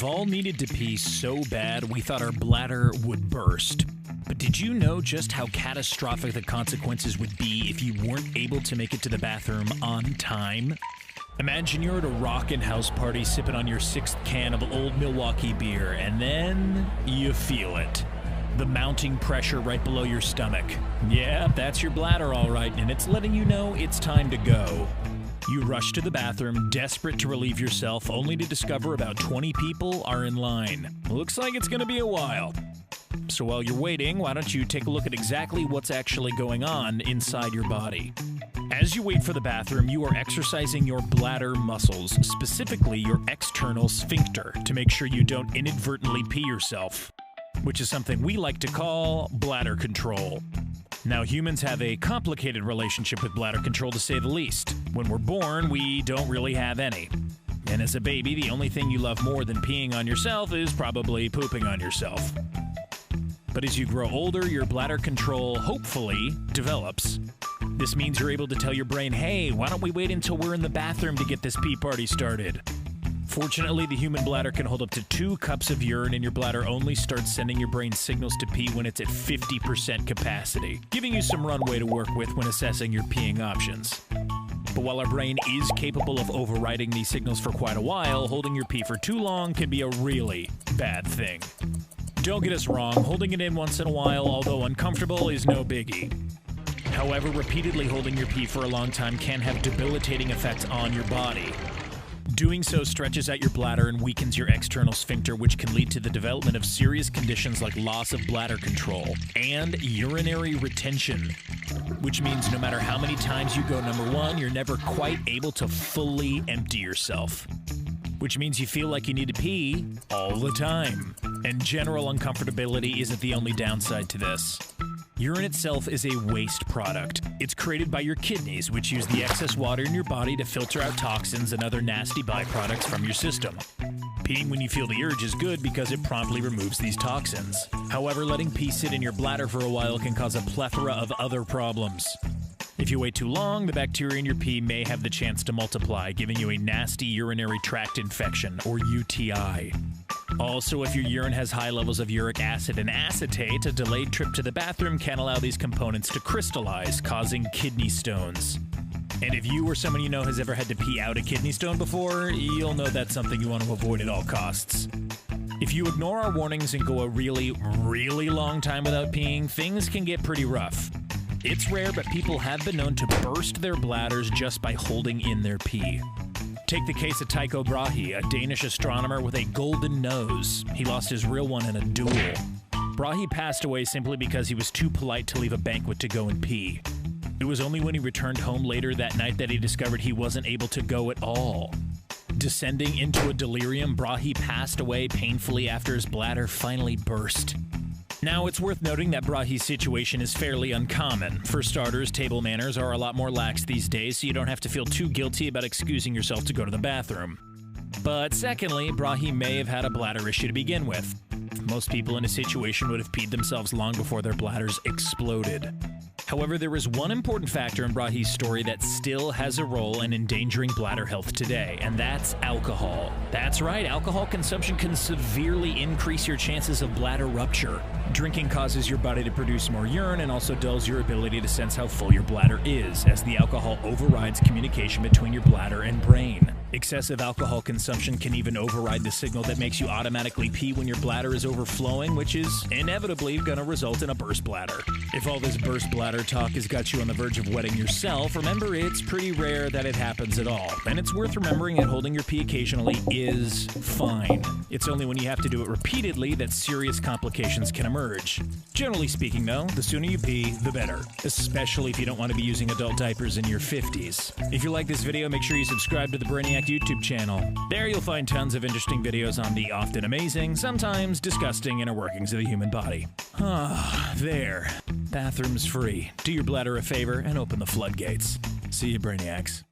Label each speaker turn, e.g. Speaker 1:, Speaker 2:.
Speaker 1: We've all needed to pee so bad we thought our bladder would burst. But did you know just how catastrophic the consequences would be if you weren't able to make it to the bathroom on time? Imagine you're at a rockin' house party sipping on your 6th can of Old Milwaukee beer, and then you feel it. The mounting pressure right below your stomach. Yeah, that's your bladder all right, and it's letting you know it's time to go. You rush to the bathroom, desperate to relieve yourself, only to discover about 20 people are in line. Looks like it's gonna be a while. So while you're waiting, why don't you take a look at exactly what's actually going on inside your body. As you wait for the bathroom, you are exercising your bladder muscles, specifically your external sphincter, to make sure you don't inadvertently pee yourself, which is something we like to call bladder control. Now, humans have a complicated relationship with bladder control, to say the least. When we're born, we don't really have any. And as a baby, the only thing you love more than peeing on yourself is probably pooping on yourself. But as you grow older, your bladder control, hopefully, develops. This means you're able to tell your brain, hey, why don't we wait until we're in the bathroom to get this pee party started? Fortunately, the human bladder can hold up to 2 cups of urine, and your bladder only starts sending your brain signals to pee when it's at 50% capacity, giving you some runway to work with when assessing your peeing options. But while our brain is capable of overriding these signals for quite a while, holding your pee for too long can be a really bad thing. Don't get us wrong, holding it in once in a while, although uncomfortable, is no biggie. However, repeatedly holding your pee for a long time can have debilitating effects on your body. Doing so stretches out your bladder and weakens your external sphincter, which can lead to the development of serious conditions like loss of bladder control and urinary retention, which means no matter how many times you go number 1, you're never quite able to fully empty yourself, which means you feel like you need to pee all the time. And general uncomfortability isn't the only downside to this. Urine itself is a waste product. It's created by your kidneys, which use the excess water in your body to filter out toxins and other nasty byproducts from your system. Peeing when you feel the urge is good because it promptly removes these toxins. However, letting pee sit in your bladder for a while can cause a plethora of other problems. If you wait too long, the bacteria in your pee may have the chance to multiply, giving you a nasty urinary tract infection, or UTI. Also, if your urine has high levels of uric acid and acetate, a delayed trip to the bathroom can allow these components to crystallize, causing kidney stones. And if you or someone you know has ever had to pee out a kidney stone before, you'll know that's something you want to avoid at all costs. If you ignore our warnings and go a really, really long time without peeing, things can get pretty rough. It's rare, but people have been known to burst their bladders just by holding in their pee. Take the case of Tycho Brahe, a Danish astronomer with a golden nose. He lost his real one in a duel. Brahe passed away simply because he was too polite to leave a banquet to go and pee. It was only when he returned home later that night that he discovered he wasn't able to go at all. Descending into a delirium, Brahe passed away painfully after his bladder finally burst. Now, it's worth noting that Brahe's situation is fairly uncommon. For starters, table manners are a lot more lax these days, so you don't have to feel too guilty about excusing yourself to go to the bathroom. But secondly, Brahe may have had a bladder issue to begin with. Most people in a situation would have peed themselves long before their bladders exploded. However, there is one important factor in Brahe's story that still has a role in endangering bladder health today, and that's alcohol. That's right, alcohol consumption can severely increase your chances of bladder rupture. Drinking causes your body to produce more urine and also dulls your ability to sense how full your bladder is, as the alcohol overrides communication between your bladder and brain. Excessive alcohol consumption can even override the signal that makes you automatically pee when your bladder is overflowing, which is inevitably going to result in a burst bladder. If all this burst bladder talk has got you on the verge of wetting yourself, remember it's pretty rare that it happens at all. And it's worth remembering that holding your pee occasionally is fine. It's only when you have to do it repeatedly that serious complications can emerge. Generally speaking, though, the sooner you pee, the better, especially if you don't want to be using adult diapers in your 50s. If you like this video, make sure you subscribe to the Brainiac YouTube channel. There you'll find tons of interesting videos on the often amazing, sometimes disgusting inner workings of the human body. There. Bathroom's free. Do your bladder a favor and open the floodgates. See you, Brainiacs.